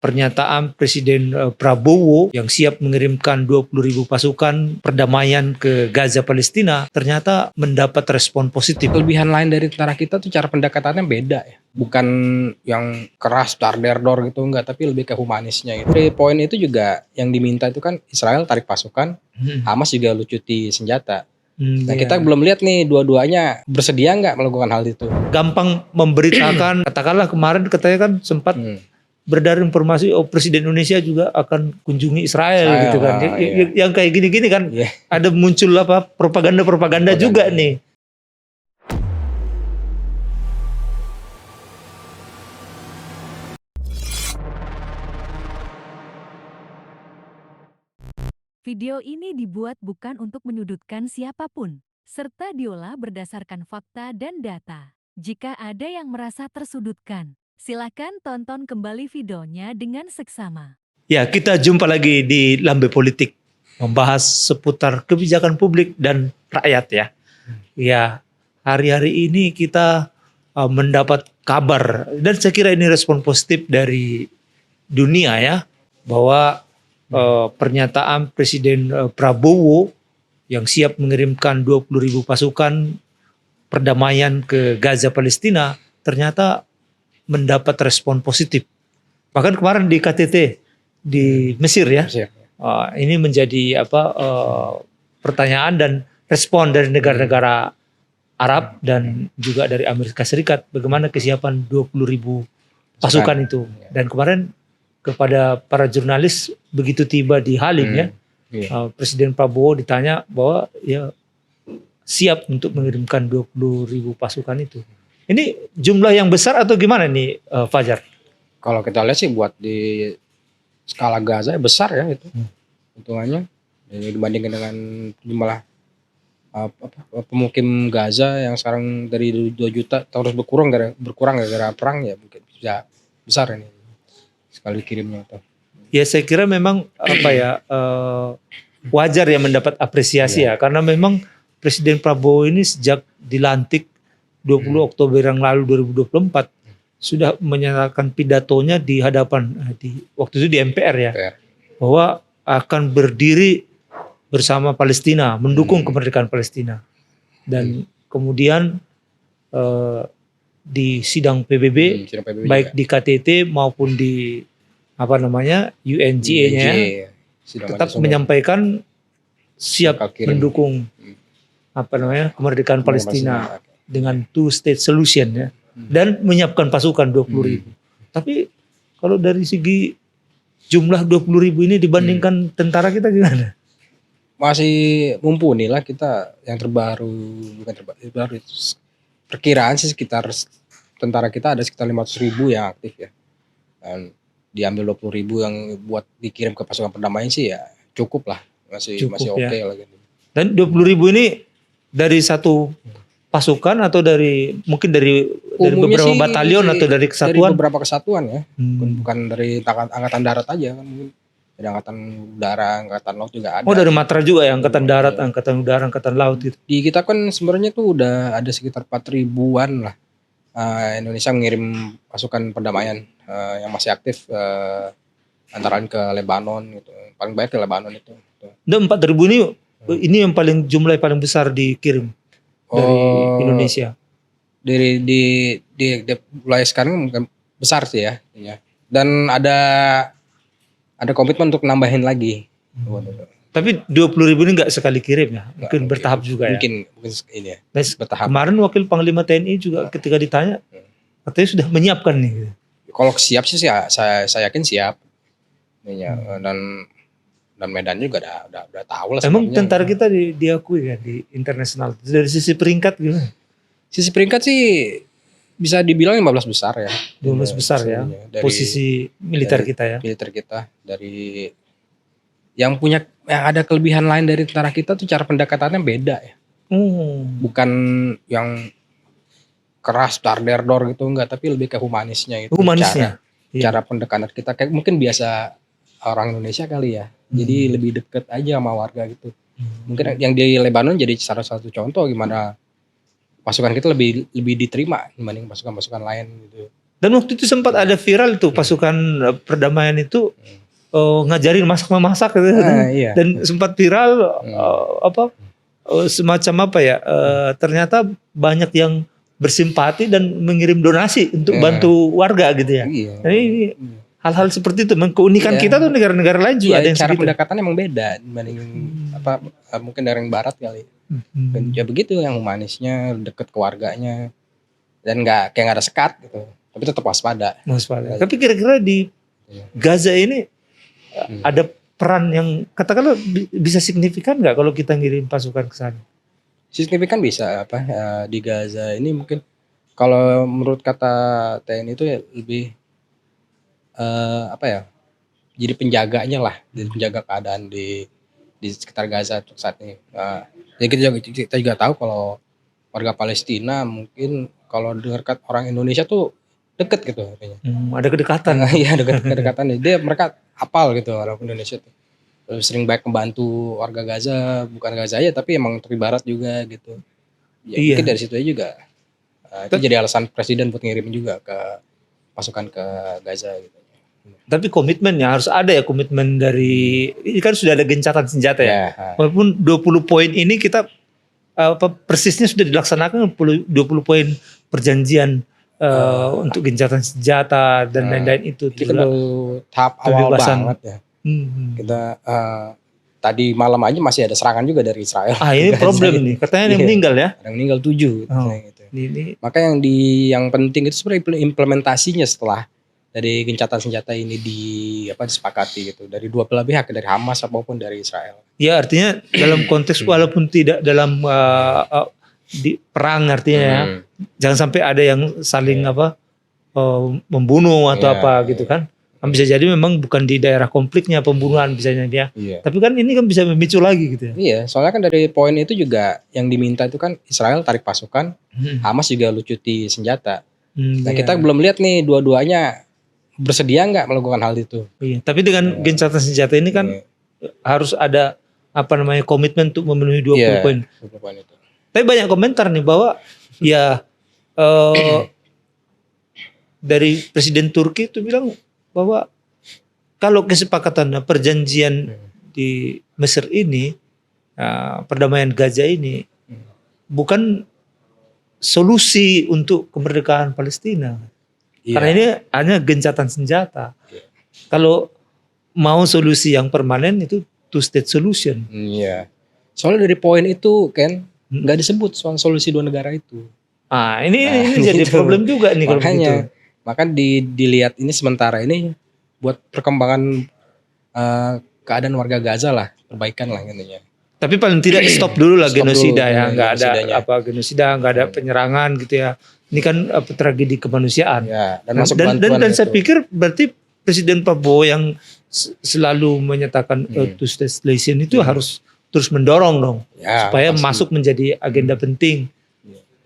pernyataan Presiden Prabowo yang siap mengirimkan 20.000 pasukan perdamaian ke Gaza Palestina ternyata mendapat respon positif. Kelebihan lain dari tentara kita tuh cara pendekatannya beda ya. Bukan yang keras, dar-der-dor gitu, enggak, tapi lebih ke humanisnya gitu. Dari poin itu juga yang diminta itu kan Israel tarik pasukan, Hamas juga lucuti senjata. Nah kita belum lihat nih dua-duanya bersedia nggak melakukan hal itu. Gampang memberitakan, katakanlah kemarin katanya kan sempat beredar informasi Presiden Indonesia juga akan kunjungi Israel gitu kan. Yang kayak gini-gini kan ada muncul propaganda juga nih. Video ini dibuat bukan untuk menyudutkan siapapun, serta diolah berdasarkan fakta dan data. Jika ada yang merasa tersudutkan, silakan tonton kembali videonya dengan seksama. Ya, kita jumpa lagi di Lambe Politik, membahas seputar kebijakan publik dan rakyat ya. Ya, hari-hari ini kita mendapat kabar, dan saya kira ini respon positif dari dunia ya, bahwa pernyataan Presiden Prabowo yang siap mengirimkan 20.000 pasukan perdamaian ke Gaza Palestina ternyata mendapat respon positif. Bahkan kemarin di KTT di Mesir ya, ini menjadi pertanyaan dan respon dari negara-negara Arab dan juga dari Amerika Serikat bagaimana kesiapan 20.000 pasukan itu. Dan kemarin kepada para jurnalis begitu tiba di Halim Presiden Prabowo ditanya bahwa ya siap untuk mengirimkan 20.000 pasukan itu. Ini jumlah yang besar atau gimana nih Fajar? Kalau kita lihat sih buat di skala Gaza besar ya itu hitungannya dibandingkan dengan jumlah pemukim Gaza yang sekarang dari 2 juta terus berkurang gara-gara perang, ya mungkin bisa besar ini sekali kirimnya tuh. Ya saya kira memang wajar ya mendapat apresiasi ya, karena memang Presiden Prabowo ini sejak dilantik 20 Oktober yang lalu 2024 sudah menyatakan pidatonya di hadapan waktu itu di MPR ya, bahwa akan berdiri bersama Palestina, mendukung kemerdekaan Palestina. Dan kemudian di sidang PBB, baik juga di KTT maupun di UNGA-nya tetap menyampaikan siap mendukung kemerdekaan Palestina dengan two-state solution ya, dan menyiapkan pasukan 20.000. Tapi kalau dari segi jumlah 20.000 ini dibandingkan tentara kita gimana? Masih mumpuni lah kita. Yang terbaru, perkiraan sih sekitar tentara kita ada sekitar 500.000 yang aktif ya, dan diambil 20.000 yang buat dikirim ke pasukan perdamaian sih ya cukup lah, masih oke lah gitu. Dan 20.000 ini dari satu pasukan atau mungkin dari beberapa batalion atau dari kesatuan? Dari beberapa kesatuan ya, bukan dari angkatan darat aja kan, mungkin dari angkatan udara, angkatan laut juga ada. Oh, dari Matra juga ya, angkatan darat, angkatan udara, angkatan laut gitu. Di kita kan sebenarnya tuh udah ada sekitar 4.000-an lah. Indonesia mengirim pasukan perdamaian yang masih aktif antara ke Lebanon gitu. Paling banyak ke Lebanon itu. Dan 4.000 ini yang jumlah paling besar dikirim dari Indonesia. Di mulai sekarang besar sih ya. Dan ada komitmen untuk nambahin lagi. Tapi 20.000 ini nggak sekali kirim ya, mungkin bertahap juga ya. Mungkin ini ya. Bertahap. Kemarin Wakil Panglima TNI juga ketika ditanya, katanya sudah menyiapkan nih. Kalau siap sih saya yakin siap. Dan Medan juga udah tahu lah. Emang tentara kita diakui ya di internasional. Dari sisi peringkat gimana? Sisi peringkat sih bisa dibilang 15 besar ya. 15 besar ya. Posisi militer kita ya. Militer kita dari yang ada kelebihan lain dari tentara kita tuh cara pendekatannya beda ya. Bukan yang keras, dar-der-dor gitu, enggak, tapi lebih ke humanisnya itu. Cara pendekatan kita kayak mungkin biasa orang Indonesia kali ya. Jadi lebih deket aja sama warga gitu. Mungkin yang di Lebanon jadi salah satu contoh gimana pasukan kita lebih diterima dibanding pasukan-pasukan lain gitu. Dan waktu itu sempat ada viral tuh pasukan perdamaian itu ngajarin masak-memasak gitu. Iya. Dan sempat viral semacam apa ya? Ternyata banyak yang bersimpati dan mengirim donasi untuk bantu warga gitu ya. Iya. Jadi ini hal-hal seperti itu, keunikan kita tuh negara-negara lain juga ada yang cara segitu. pendekatannya emang beda dibanding mungkin dari yang barat kali. Dan ya begitu, yang humanisnya deket ke warganya dan kayak nggak ada sekat gitu, tapi tetap waspada. Tapi kira-kira di Gaza ini ada peran yang katakanlah bisa signifikan nggak kalau kita ngirim pasukan ke sana? Signifikan bisa di Gaza ini mungkin kalau menurut kata TNI itu ya lebih jadi penjaganya lah, jadi penjaga keadaan di sekitar Gaza untuk saat ini. Jadi kita juga tahu kalau warga Palestina mungkin kalau dengar orang Indonesia tuh deket gitu artinya. Ada kedekatan. Iya, kedekatan. Dia mereka apal gitu orang Indonesia tuh. Sering baik membantu warga Gaza, bukan Gaza aja tapi emang tepi barat juga gitu. Ya, mungkin dari situ aja juga. Itu jadi alasan presiden buat ngirim juga ke pasukan ke Gaza gitu. Tapi komitmennya harus ada ya, komitmen dari ini kan sudah ada gencatan senjata ya. Walaupun 20 poin ini kita persisnya sudah dilaksanakan 20 poin perjanjian untuk gencatan senjata dan lain-lain itu. Kita baru tahap awal banget ya. Kita tadi malam aja masih ada serangan juga dari Israel. Ini problem nih. Katanya ada yang meninggal ya. Ada yang meninggal 7 gitu. Maka yang penting itu sebenarnya implementasinya setelah dari gencatan senjata ini disepakati gitu dari dua belah pihak, dari Hamas maupun dari Israel. Ya artinya dalam konteks walaupun tidak dalam di perang artinya ya, jangan sampai ada yang saling membunuh atau gitu kan. Bisa jadi memang bukan di daerah konfliknya pembunuhan misalnya dia. Tapi kan ini kan bisa memicu lagi gitu ya. Iya, soalnya kan dari poin itu juga yang diminta itu kan Israel tarik pasukan, Hamas juga lucuti senjata. Nah kita belum lihat nih dua-duanya bersedia nggak melakukan hal itu. Tapi dengan gencatan senjata ini kan harus ada komitmen untuk memenuhi 20 poin. 20 poin itu. Tapi banyak komentar nih bahwa dari Presiden Turki itu bilang bahwa kalau kesepakatan perjanjian di Mesir ini, perdamaian Gaza ini bukan solusi untuk kemerdekaan Palestina. Karena ini hanya gencatan senjata. Kalau mau solusi yang permanen itu two state solution. Soalnya dari poin itu kan nggak disebut soal solusi dua negara itu. Ini jadi problem juga nih kalau begitu. Maka dilihat ini sementara ini buat perkembangan keadaan warga Gaza lah, perbaikan lah intinya. Tapi paling tidak stop dulu lah genosida ya, nggak ada genosida, nggak ada penyerangan gitu ya. Ini kan tragedi kemanusiaan. Dan saya pikir berarti Presiden Prabowo yang selalu menyatakan two state solution itu harus terus mendorong dong supaya masuk menjadi agenda penting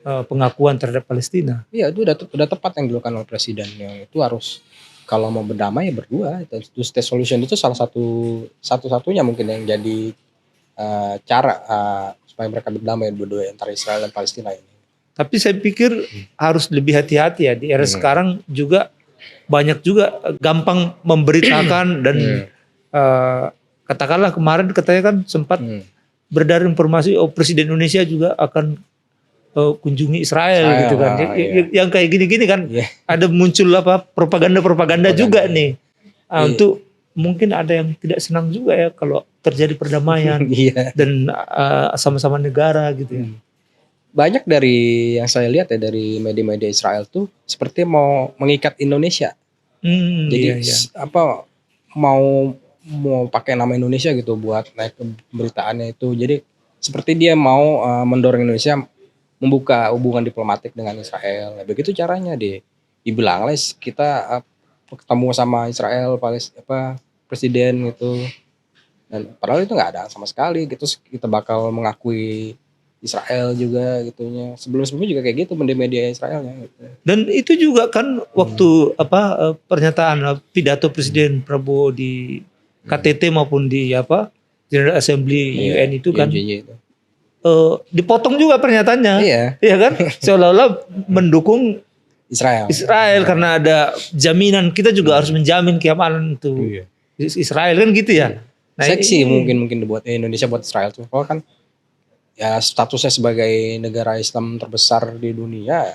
pengakuan terhadap Palestina. Iya, itu udah tepat yang dilakukan oleh presiden. Yang itu harus kalau mau berdamai ya berdua. Two state solution itu salah satu-satunya mungkin yang jadi cara supaya mereka berdamai berdua antara Israel dan Palestina ini. Tapi saya pikir harus lebih hati-hati ya di era sekarang juga banyak juga gampang memberitakan dan katakanlah kemarin katanya kan sempat beredar informasi Presiden Indonesia juga akan kunjungi Israel gitu kan. Yang kayak gini-gini kan ada muncul propaganda juga nih. Untuk mungkin ada yang tidak senang juga ya kalau terjadi perdamaian dan sama-sama negara gitu ya. Banyak dari yang saya lihat ya dari media-media Israel tuh seperti mau mengikat Indonesia. Jadi mau pakai nama Indonesia gitu buat naik ke beritaannya itu. Jadi seperti dia mau mendorong Indonesia membuka hubungan diplomatik dengan Israel. Nah, begitu caranya dibilang lah kita ketemu sama Israel presiden gitu. Dan padahal itu nggak ada sama sekali gitu. Kita bakal mengakui Israel juga gitunya. Sebelum-sebelumnya juga kayak gitu media Israelnya gitu. Dan itu juga kan waktu pernyataan pidato Presiden Prabowo di KTT maupun di General Assembly UN itu kan dipotong juga pernyataannya. Iya kan? Seolah-olah mendukung Israel karena ada jaminan, kita juga harus menjamin keamanan untuk Israel kan gitu ya. Nah, Seksi mungkin buat Indonesia buat Israel tuh. Kalau kan ya statusnya sebagai negara Islam terbesar di dunia,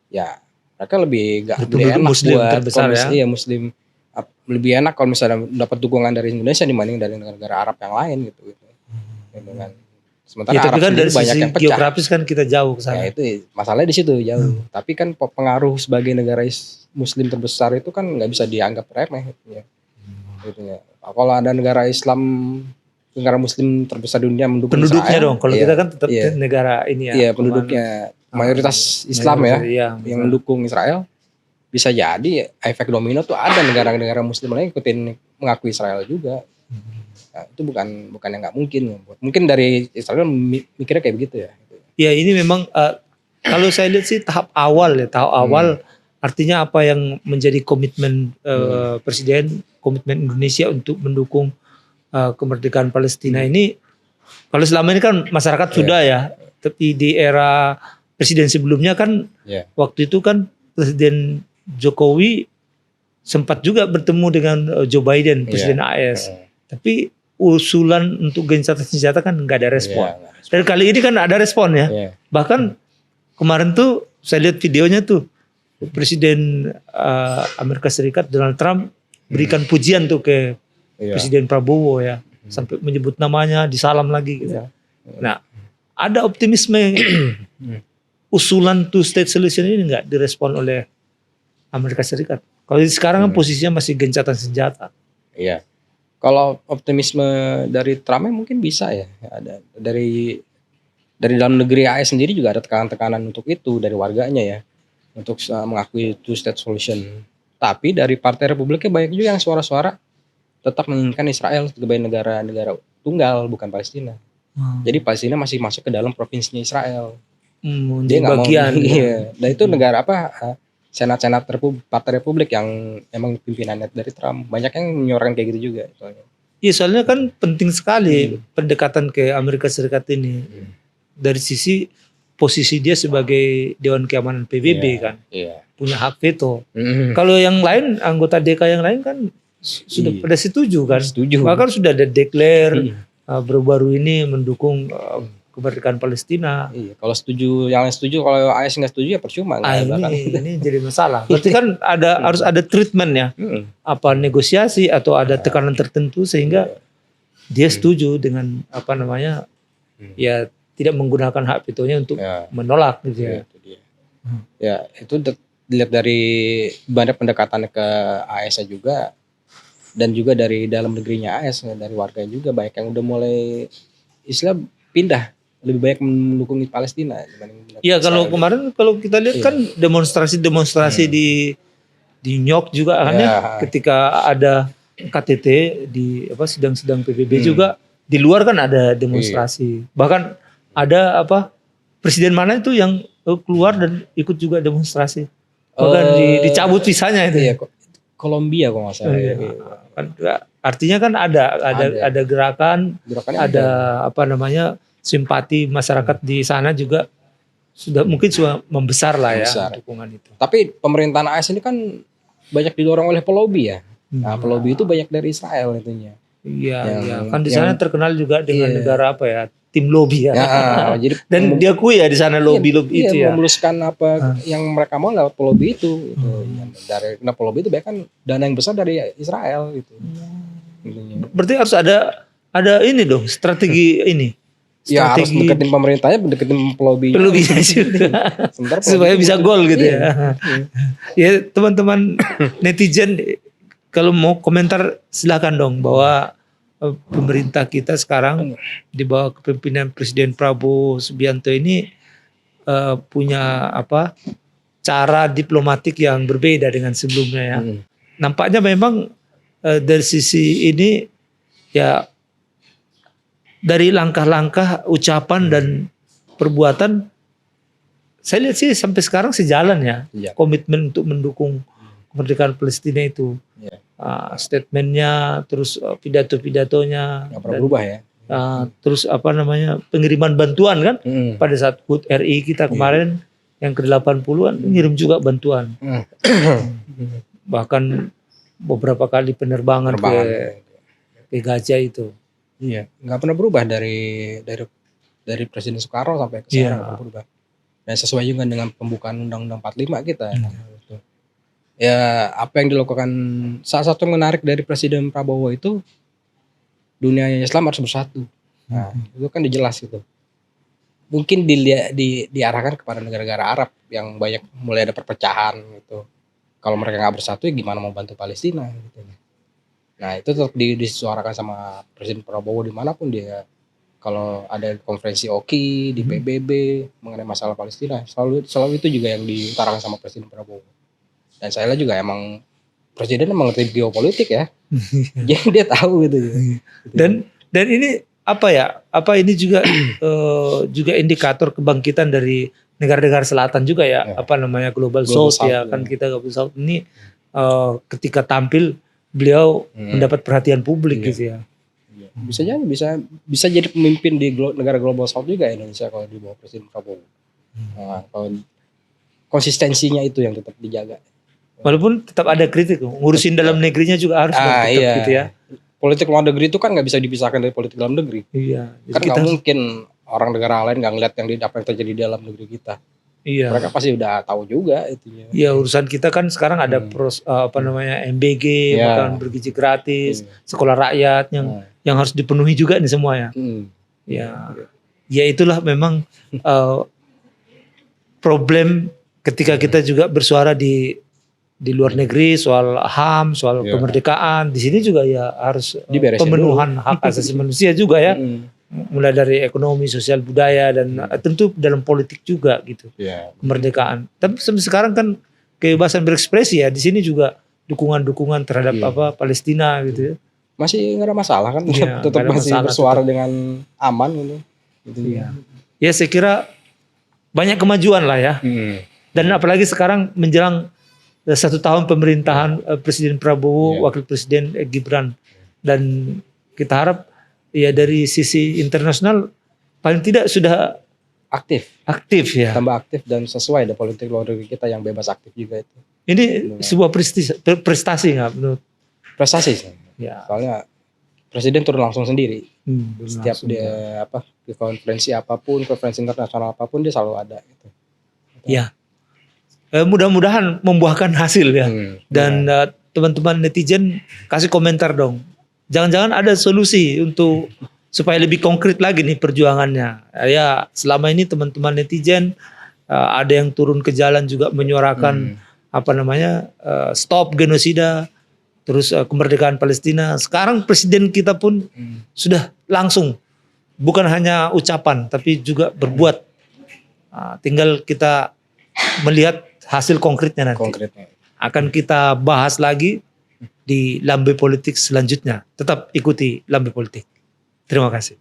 ya mereka lebih enak Muslim buat terbesar ya. Iya, Muslim lebih enak kalau misalnya dapat dukungan dari Indonesia dibanding dari negara-negara Arab yang lain gitu. Kan. Sementara ya, tapi Arab kan sendiri dari banyak sisi yang pecah. geografis kan kita jauh ke sana. Ya itu masalahnya di situ jauh. Tapi kan pengaruh sebagai negara Muslim terbesar itu kan nggak bisa dianggap remeh. Gitu ya. Kalau ada negara Islam, negara Muslim terbesar di dunia mendukung Penduduknya Israel, dong. Kalau kita kan tetap negara ini ya. Iya, penduduknya mayoritas Islam yang mendukung Israel. Bisa jadi efek domino tuh ada negara-negara Muslim lain ikutin mengakui Israel juga. Nah, itu bukan yang nggak mungkin. Mungkin dari Israel mikirnya kayak begitu ya. Ya ini memang kalau saya lihat sih tahap awal ya. Tahap awal artinya apa yang menjadi komitmen Presiden, komitmen Indonesia untuk mendukung kemerdekaan Palestina ini. Kalau selama ini kan masyarakat sudah ya. Tapi di era presiden sebelumnya kan waktu itu kan Presiden Jokowi sempat juga bertemu dengan Joe Biden, Presiden AS. Tapi usulan untuk gencatan senjata kan nggak ada respon. Dan kali ini kan ada respon ya. Bahkan kemarin tuh saya lihat videonya tuh Presiden Amerika Serikat Donald Trump berikan pujian tuh ke Presiden Prabowo ya, sampai menyebut namanya, disalam lagi gitu. Nah, ada optimisme usulan two state solution ini nggak direspon oleh Amerika Serikat. Kalau sekarang kan posisinya masih gencatan senjata. Iya. Kalau optimisme dari Trump mungkin bisa ya. Ada dari dalam negeri AS sendiri juga ada tekanan-tekanan untuk itu dari warganya ya, untuk mengakui two state solution. Tapi dari Partai Republiknya banyak juga yang suara-suara tetap menginginkan Israel sebagai negara tunggal bukan Palestina. Jadi Palestina masih masuk ke dalam provinsinya Israel. Dia nggak bagian. Dan itu negara senat-senat Partai Republik yang emang pimpinannya dari Trump. Banyak yang menyorongkan kayak gitu juga. Iya, soalnya kan penting sekali pendekatan ke Amerika Serikat ini. Dari sisi posisi dia sebagai Dewan Keamanan PBB kan. Punya hak veto. Kalau yang lain, anggota DK yang lain kan sudah pada setuju kan. Bahkan sudah ada declare baru-baru ini mendukung kemerdekaan Palestina. Iya, kalau yang setuju, kalau AS nggak setuju ya percuma. Ini jadi masalah. Berarti kan harus ada treatment ya, apa negosiasi atau ada tekanan tertentu sehingga dia setuju dengan ya tidak menggunakan hak vetonya untuk menolak gitu ya. Ya itu dilihat dari banyak pendekatannya ke AS juga, dan juga dari dalam negerinya AS, dari warganya juga banyak yang udah mulai Islam pindah. Lebih banyak mendukung Palestina dibanding Iya, kalau kemarin kalau kita lihat kan demonstrasi di New York juga kan ya, ketika ada KTT di sidang-sidang PBB juga di luar kan ada demonstrasi. Bahkan ada presiden mana itu yang keluar dan ikut juga demonstrasi. Bahkan dicabut visanya itu. Iya, Kolombia kalau nggak salah. Kan, artinya kan ada gerakan, ada simpati masyarakat di sana juga sudah membesar lah ya dukungan itu. Tapi pemerintahan AS ini kan banyak didorong oleh pelobi ya. Nah, pelobi itu banyak dari Israel itunya. Iya, kan di sana terkenal juga dengan negara tim lobby ya. Jadi dan diakui ya di sana lobby itu ya. Memuluskan apa yang mereka mau lewat pelobi itu. Dari pelobi itu banyak kan dana yang besar dari Israel gitu. Berarti harus ada ini dong strategi ini. Ya harus deketin pemerintahnya, deketin pelobi juga. Supaya bisa gol gitu ya. Ya teman-teman netizen kalau mau komentar silakan dong, bahwa pemerintah kita sekarang di bawah kepemimpinan Presiden Prabowo Subianto ini punya cara diplomatik yang berbeda dengan sebelumnya ya. Nampaknya memang dari sisi ini ya, dari langkah-langkah ucapan dan perbuatan saya lihat sih sampai sekarang sejalan ya. Komitmen untuk mendukung kemerdekaan Palestina itu. Statementnya, terus pidato-pidatonya nggak pernah berubah ya. Terus pengiriman bantuan kan pada saat HUT RI kita kemarin yang ke-80-an ngirim juga bantuan. Bahkan beberapa kali penerbangan ke Gaza itu. Iya, nggak pernah berubah dari Presiden Soekarno sampai ke sekarang nggak pernah berubah. Dan sesuai juga dengan pembukaan Undang-Undang 45 kita. Gitu. Ya, apa yang dilakukan, salah satu yang menarik dari Presiden Prabowo itu dunia Islam harus bersatu. Nah, itu kan dijelas gitu. Mungkin diarahkan kepada negara-negara Arab yang banyak mulai ada perpecahan gitu. Kalau mereka nggak bersatu, ya gimana mau bantu Palestina gitu. Nah, itu tetap disuarakan sama Presiden Prabowo dimanapun dia. Kalau ada konferensi OKI di PBB mengenai masalah Palestina, selalu itu juga yang diutarakan sama Presiden Prabowo. Dan saya lihat juga emang Presiden mengerti geopolitik ya, jadi dia tahu gitu. Dan ini apa ya? Apa ini juga juga indikator kebangkitan dari negara-negara selatan juga ya? Apa namanya Global South ya? Kan kita Global South ini ketika tampil beliau mendapat perhatian publik gitu ya. Bisa jadi bisa jadi pemimpin di negara Global South juga Indonesia kalau di bawah Presiden Prabowo. Nah, kalau konsistensinya itu yang tetap dijaga. Walaupun tetap ada kritik, ngurusin dalam negerinya juga harus tetap gitu ya. Politik luar negeri itu kan nggak bisa dipisahkan dari politik dalam negeri. Iya. Kan nggak mungkin orang negara lain nggak ngeliat apa yang terjadi di dalam negeri kita. Iya. Mereka pasti udah tahu juga itunya. Iya, urusan kita kan sekarang ada MBG, makan bergizi gratis, sekolah rakyat yang harus dipenuhi juga nih semua ya. Ya itulah memang problem ketika kita juga bersuara di luar negeri soal HAM, soal kemerdekaan. Di sini juga ya harus pemenuhan hak asasi manusia juga ya. Mulai dari ekonomi, sosial, budaya, dan tentu dalam politik juga gitu. Kemerdekaan. Tapi sampai sekarang kan kebebasan berekspresi ya. Di sini juga dukungan-dukungan terhadap Palestina gitu ya. Masih nggak ada masalah kan? Tetap masih bersuara dengan aman gitu. Ya saya kira banyak kemajuan lah ya. Dan apalagi sekarang menjelang 1 tahun pemerintahan Presiden Prabowo, Wakil Presiden Gibran, dan kita harap ya dari sisi internasional paling tidak sudah aktif ya, tambah aktif dan sesuai dengan politik luar negeri kita yang bebas aktif juga itu. Ini sebuah prestasi nggak menurut? Prestasi ya. Soalnya Presiden turun langsung sendiri. Setiap dia di konferensi apapun, konferensi internasional apapun dia selalu ada gitu. Ya. Mudah-mudahan membuahkan hasil ya. Dan teman-teman netizen kasih komentar dong. Jangan-jangan ada solusi untuk supaya lebih konkret lagi nih perjuangannya. Ya selama ini teman-teman netizen ada yang turun ke jalan juga menyuarakan stop genosida, terus kemerdekaan Palestina. Sekarang presiden kita pun sudah langsung, bukan hanya ucapan tapi juga berbuat. Tinggal kita melihat hasil konkretnya nanti. Akan kita bahas lagi di Lambe Politik selanjutnya. Tetap ikuti Lambe Politik. Terima kasih.